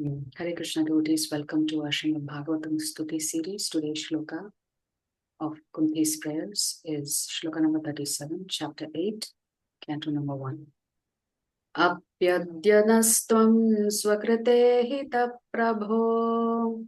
Hare Krishna devotees, welcome to our Srimad Bhagavatam Stutis series. Today's shloka of Kunti's prayers is shloka number 37, chapter 8, canto number 1. Apyadyanastvam swakrite hita prabho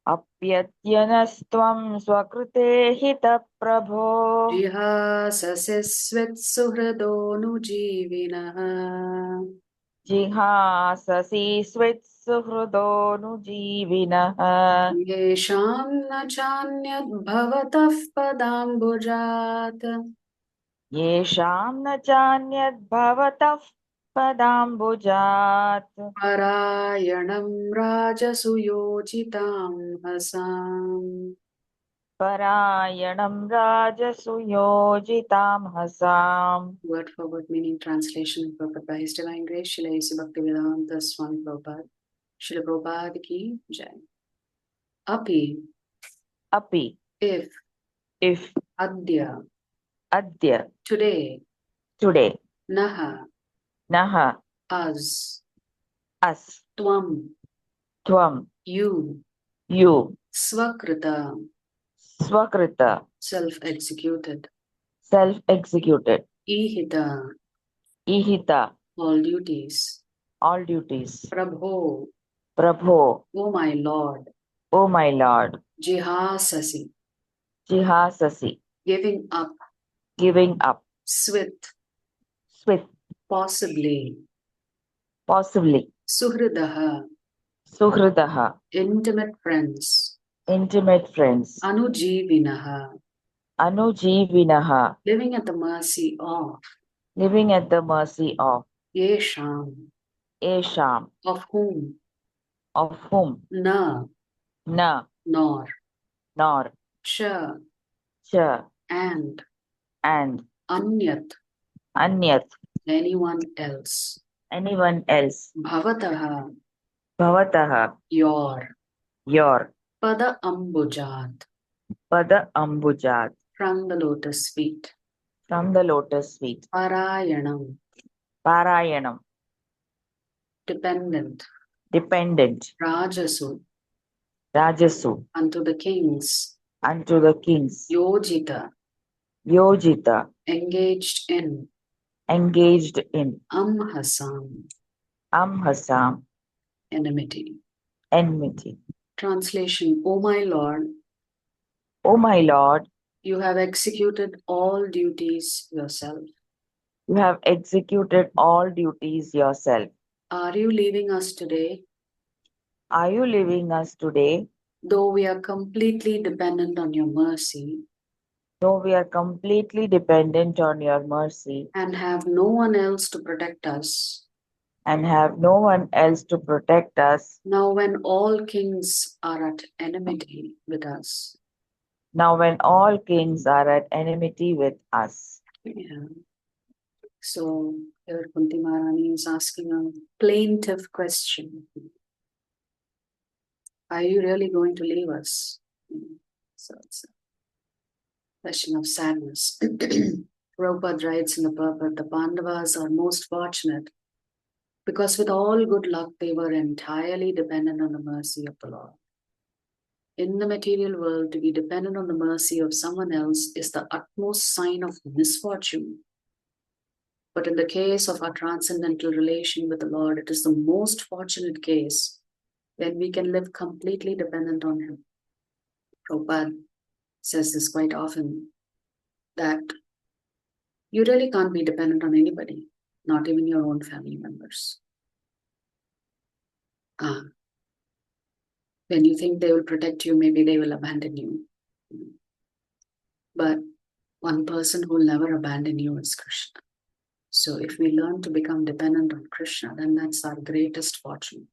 Apyatyanastvam swakrite hita prabho jihasasi svit suhrido nujivinah jihasasi svit suhrudo nujivinaha yesham na chanyad bhavatah padambujat yesham na chanyad bhavatah padambujat Parayanam rajasuyojitam hasam. parayanam rajasuyojitam hasam. Word for word meaning translation purport by His Divine Grace Srila A.C. Bhaktivedanta Swami Prabhupada. Srila Prabhupada ki jai. Api, Api, if, adya, today, today, naha, us, tvam, you, swakrita, swakrita, self-executed, ihita, all duties, prabho, O my Lord, O my Lord, jihasasi, giving up, swit, possibly, suhridaha, intimate friends, anujivinaha, living at the mercy of, yesham, of whom, na, nor, cha, and, anyat, anyone else, bhavataha, your, pada ambujat, from the lotus feet, parayanam, dependent, rajasu, unto the kings, yojita, engaged in, amhasam, enmity. Translation, O my Lord, you have executed all duties yourself. Are you leaving us today? Though we are completely dependent on your mercy and have no one else to protect us. Now when all kings are at enmity with us. Yeah. So here Kunti Maharani is asking a plaintive question. Are you really going to leave us? So it's a question of sadness. Prabhupada writes in the purport, the Pandavas are most fortunate because with all good luck they were entirely dependent on the mercy of the Lord. In the material world, to be dependent on the mercy of someone else is the utmost sign of misfortune. But in the case of our transcendental relation with the Lord, it is the most fortunate case when we can live completely dependent on Him. Prabhupada says this quite often, that you really can't be dependent on anybody, not even your own family members. When you think they will protect you, maybe they will abandon you. But one person who will never abandon you is Krishna. So if we learn to become dependent on Krishna, then that's our greatest fortune.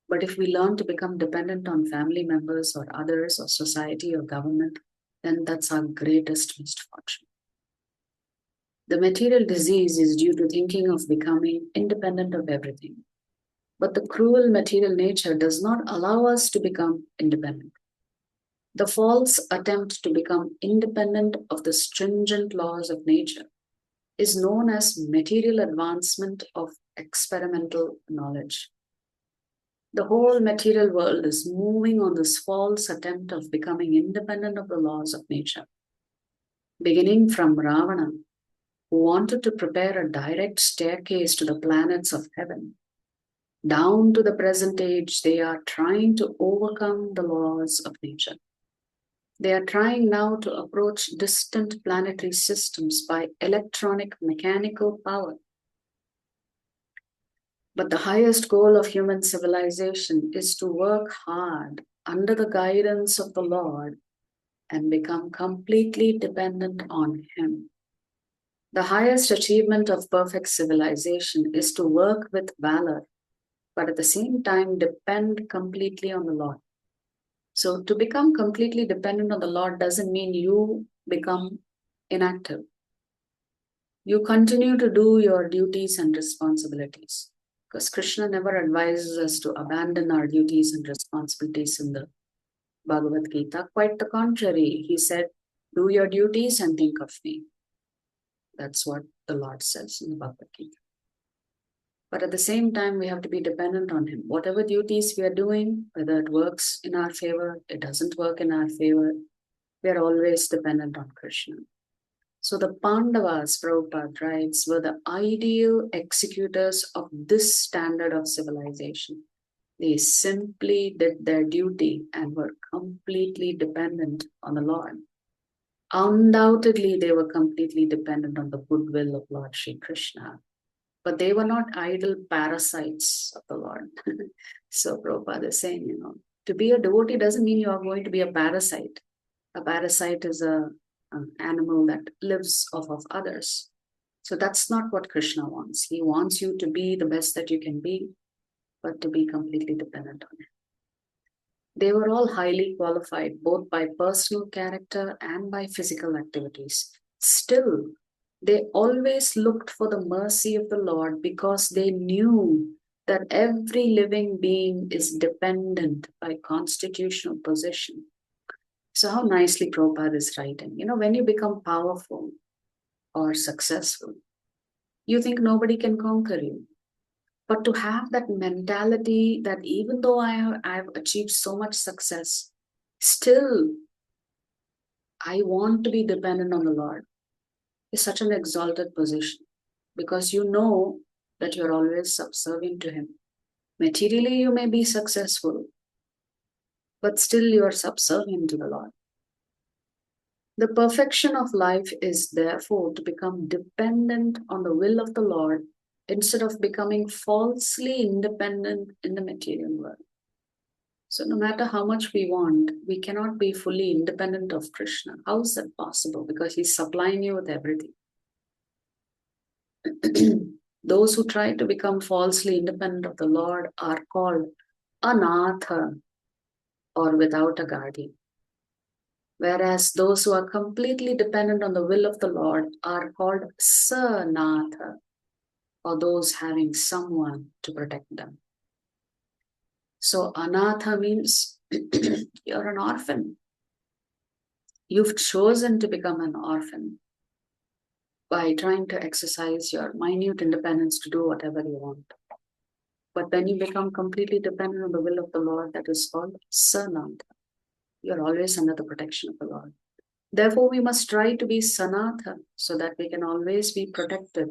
But if we learn to become dependent on family members or others or society or government, then that's our greatest misfortune. The material disease is due to thinking of becoming independent of everything. But the cruel material nature does not allow us to become independent. The false attempt to become independent of the stringent laws of nature is known as material advancement of experimental knowledge. The whole material world is moving on this false attempt of becoming independent of the laws of nature. Beginning from Ravana, who wanted to prepare a direct staircase to the planets of heaven, down to the present age, they are trying to overcome the laws of nature. They are trying now to approach distant planetary systems by electronic mechanical power. But the highest goal of human civilization is to work hard under the guidance of the Lord and become completely dependent on Him. The highest achievement of perfect civilization is to work with valor, but at the same time depend completely on the Lord. So to become completely dependent on the Lord doesn't mean you become inactive. You continue to do your duties and responsibilities, because Krishna never advises us to abandon our duties and responsibilities in the Bhagavad Gita. Quite the contrary, he said, do your duties and think of me. That's what the Lord says in the Bhagavad Gita. But at the same time, we have to be dependent on Him. Whatever duties we are doing, whether it works in our favor, it doesn't work in our favor, we are always dependent on Krishna. So the Pandavas, Prabhupada writes, were the ideal executors of this standard of civilization. They simply did their duty and were completely dependent on the Lord. Undoubtedly, they were completely dependent on the goodwill of Lord Shri Krishna. But they were not idle parasites of the Lord. So Prabhupada is saying, to be a devotee doesn't mean you are going to be a parasite. A parasite is an animal that lives off of others. So that's not what Krishna wants. He wants you to be the best that you can be, but to be completely dependent on Him. They were all highly qualified, both by personal character and by physical activities. Still, they always looked for the mercy of the Lord because they knew that every living being is dependent by constitutional position. So how nicely Prabhupada is writing. When you become powerful or successful, you think nobody can conquer you. But to have that mentality that even though I've achieved so much success, still I want to be dependent on the Lord, is such an exalted position, because you know that you're always subservient to Him. Materially, you may be successful, but still you are subservient to the Lord. The perfection of life is therefore to become dependent on the will of the Lord instead of becoming falsely independent in the material world. So no matter how much we want, we cannot be fully independent of Krishna. How is that possible? Because He's supplying you with everything. Those who try to become falsely independent of the Lord are called anatha, or without a guardian. Whereas those who are completely dependent on the will of the Lord are called sanatha, or those having someone to protect them. So anatha means you're an orphan. You've chosen to become an orphan by trying to exercise your minute independence to do whatever you want. But when you become completely dependent on the will of the Lord, that is called sanatha. You're always under the protection of the Lord. Therefore, we must try to be sanatha so that we can always be protected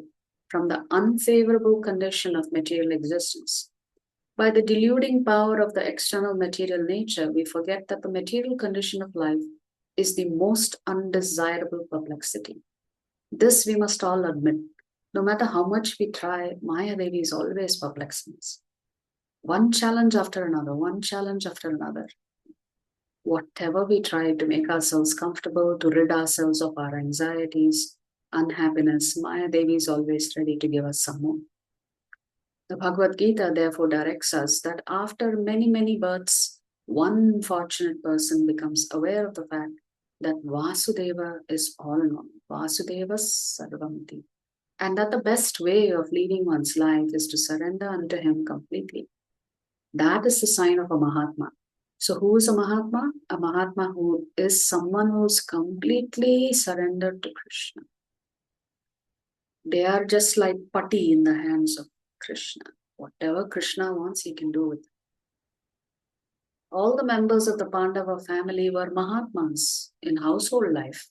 from the unfavorable condition of material existence. By the deluding power of the external material nature, we forget that the material condition of life is the most undesirable perplexity. This we must all admit. No matter how much we try, Maya Devi is always perplexing us. One challenge after another, one challenge after another. Whatever we try to make ourselves comfortable, to rid ourselves of our anxieties, unhappiness, Maya Devi is always ready to give us some more. The Bhagavad Gita therefore directs us that after many, many births, one fortunate person becomes aware of the fact that Vasudeva is all in all, Vasudeva Sarvamati, and that the best way of leading one's life is to surrender unto Him completely. That is the sign of a Mahatma. So who is a Mahatma? A Mahatma who is someone who's completely surrendered to Krishna. They are just like putty in the hands of Krishna. Whatever Krishna wants, he can do with it. All the members of the Pandava family were Mahatmas in household life.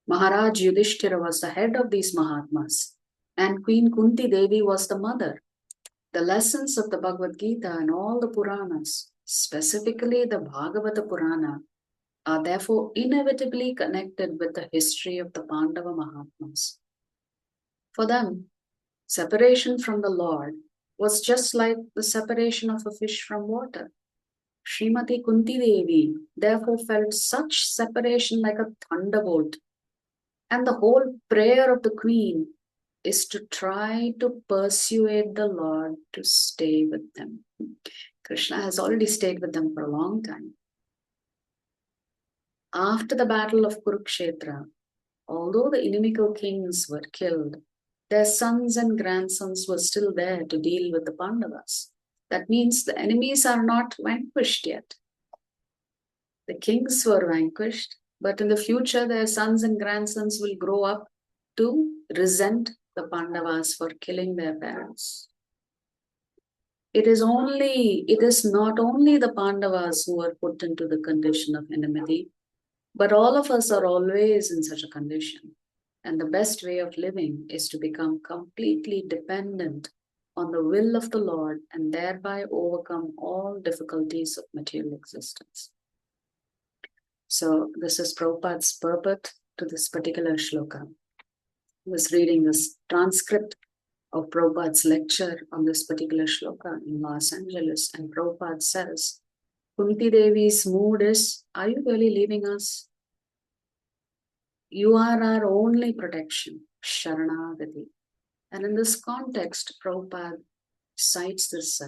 Maharaj Yudhishthira was the head of these Mahatmas, and Queen Kunti Devi was the mother. The lessons of the Bhagavad Gita and all the Puranas, specifically the Bhagavata Purana, are therefore inevitably connected with the history of the Pandava Mahatmas. For them, separation from the Lord was just like the separation of a fish from water. Srimati Kunti Devi therefore felt such separation like a thunderbolt. And the whole prayer of the queen is to try to persuade the Lord to stay with them. Krishna has already stayed with them for a long time. After the battle of Kurukshetra, although the inimical kings were killed, their sons and grandsons were still there to deal with the Pandavas. That means the enemies are not vanquished yet. The kings were vanquished, but in the future their sons and grandsons will grow up to resent the Pandavas for killing their parents. It is not only the Pandavas who are put into the condition of enmity, but all of us are always in such a condition. And the best way of living is to become completely dependent on the will of the Lord and thereby overcome all difficulties of material existence. So this is Prabhupada's purport to this particular shloka. I was reading this transcript of Prabhupada's lecture on this particular shloka in Los Angeles, and Prabhupada says, Kunti Devi's mood is, are you really leaving us? You are our only protection, Sharanagati. And in this context, Prabhupada cites this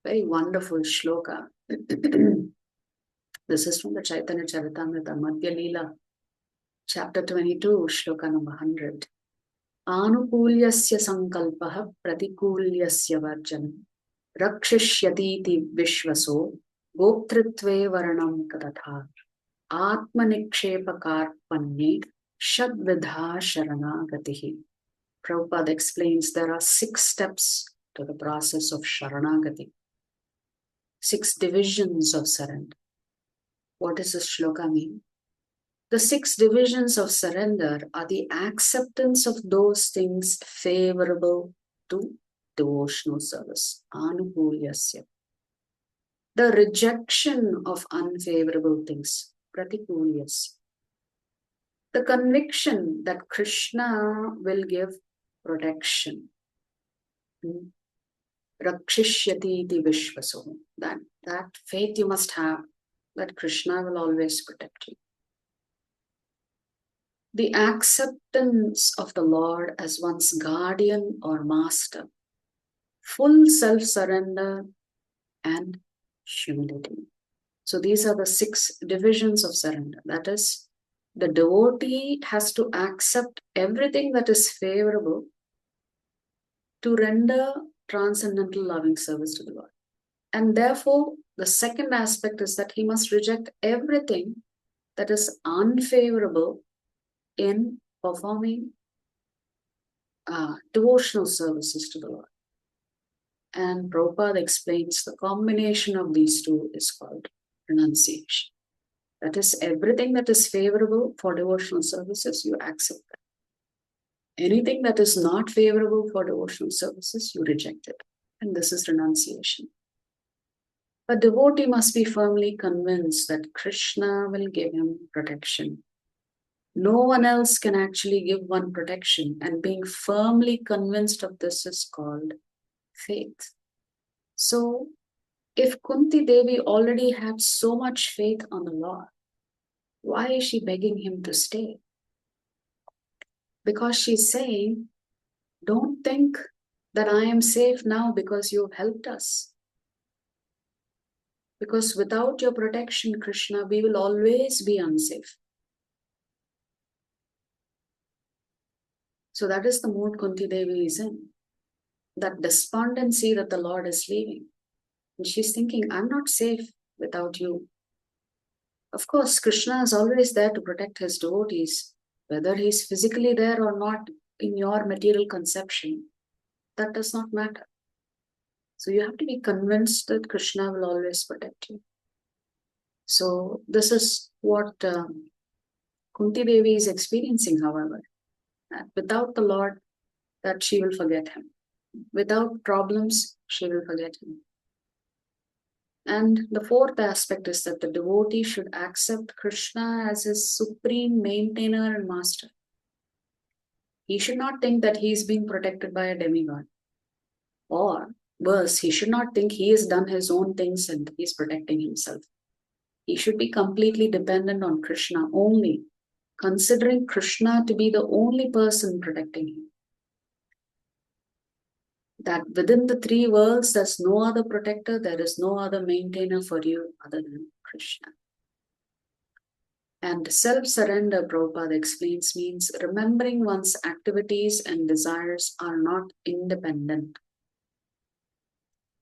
very wonderful shloka. This is from the Chaitanya Charitamrita, Madhya Leela, chapter 22, shloka number 100. Anukulyasya sankalpaha pratikulyasya varjanam rakshishyatiti vishvaso goptritve varanam katatha atmanikshepakar-panye shadvidha sharanagatihi. Prabhupada explains there are 6 steps to the process of sharanagati. 6 divisions of surrender. What does this shloka mean? The 6 divisions of surrender are the acceptance of those things favorable to devotional service, anukulyasya. The rejection of unfavorable things, pratikulyasya. The conviction that Krishna will give protection, rakshishyati iti vishvaso. That faith you must have, that Krishna will always protect you. The acceptance of the Lord as one's guardian or master, full self-surrender and humility. So these are the 6 divisions of surrender. That is, the devotee has to accept everything that is favorable to render transcendental loving service to the Lord. And therefore, the second aspect is that he must reject everything that is unfavorable in performing devotional services to the Lord. And Prabhupada explains the combination of these 2 is called renunciation. That is, everything that is favorable for devotional services, you accept that. Anything that is not favorable for devotional services, you reject it. And this is renunciation. A devotee must be firmly convinced that Krishna will give him protection. No one else can actually give one protection, and being firmly convinced of this is called faith. So, if Kunti Devi already had so much faith on the Lord, why is she begging him to stay? Because she's saying, don't think that I am safe now because you have helped us. Because without your protection, Krishna, we will always be unsafe. So that is the mood Kunti Devi is in. That despondency that the Lord is leaving. And she's thinking, I'm not safe without you. Of course, Krishna is always there to protect his devotees, whether he's physically there or not in your material conception. That does not matter. So you have to be convinced that Krishna will always protect you. So this is what Kunti Devi is experiencing, however. That without the Lord, that she will forget him. Without problems, she will forget him. And the fourth aspect is that the devotee should accept Krishna as his supreme maintainer and master. He should not think that he is being protected by a demigod. Or worse, he should not think he has done his own things and he is protecting himself. He should be completely dependent on Krishna only, considering Krishna to be the only person protecting him. That within the three worlds, there's no other protector, there is no other maintainer for you other than Krishna. And self-surrender, Prabhupada explains, means remembering one's activities and desires are not independent.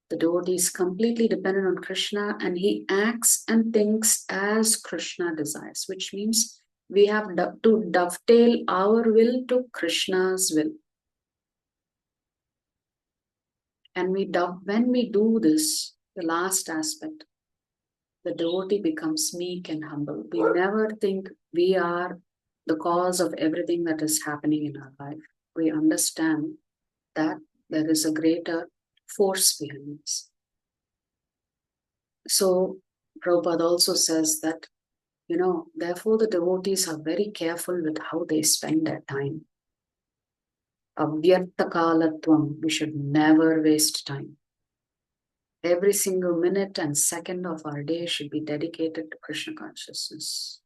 The devotee is completely dependent on Krishna and he acts and thinks as Krishna desires, which means we have to dovetail our will to Krishna's will. And when we do this, the last aspect, the devotee becomes meek and humble. We never think we are the cause of everything that is happening in our life. We understand that there is a greater force behind this. So Prabhupada also says that, therefore the devotees are very careful with how they spend their time. Avyartha kalatvam, we should never waste time. Every single minute and second of our day should be dedicated to Krishna consciousness.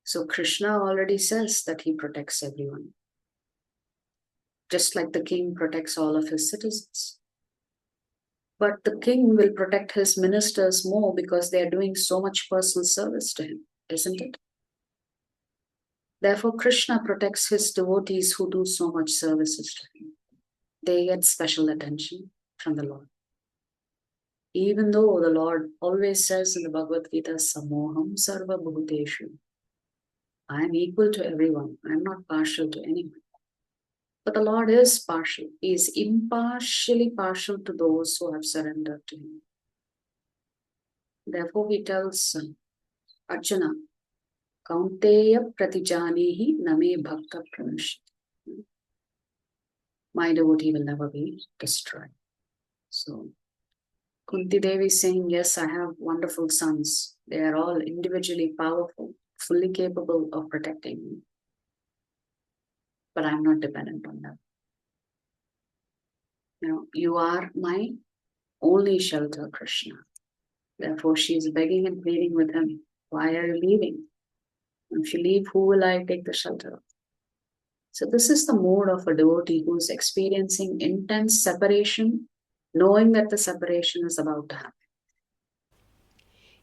So Krishna already says that he protects everyone. Just like the king protects all of his citizens. But the king will protect his ministers more because they are doing so much personal service to him, isn't it? Therefore, Krishna protects his devotees who do so much services to him. They get special attention from the Lord. Even though the Lord always says in the Bhagavad Gita, Samoham Sarva Bhuteshu. I am equal to everyone. I am not partial to anyone. But the Lord is partial. He is impartially partial to those who have surrendered to him. Therefore, he tells Arjuna, Kaunteya Pratijanehi Name Bhakta Pranashit. My devotee will never be destroyed. So, Kunti Devi is saying, yes, I have wonderful sons. They are all individually powerful, fully capable of protecting me. But I'm not dependent on them. You are my only shelter, Krishna. Therefore, she is begging and pleading with him. Why are you leaving? If you leave, who will I take the shelter of? So this is the mode of a devotee who is experiencing intense separation, knowing that the separation is about to happen.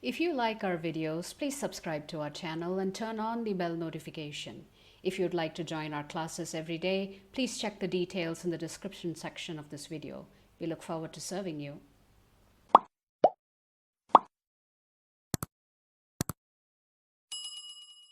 If you like our videos, please subscribe to our channel and turn on the bell notification. If you'd like to join our classes every day, please check the details in the description section of this video. We look forward to serving you.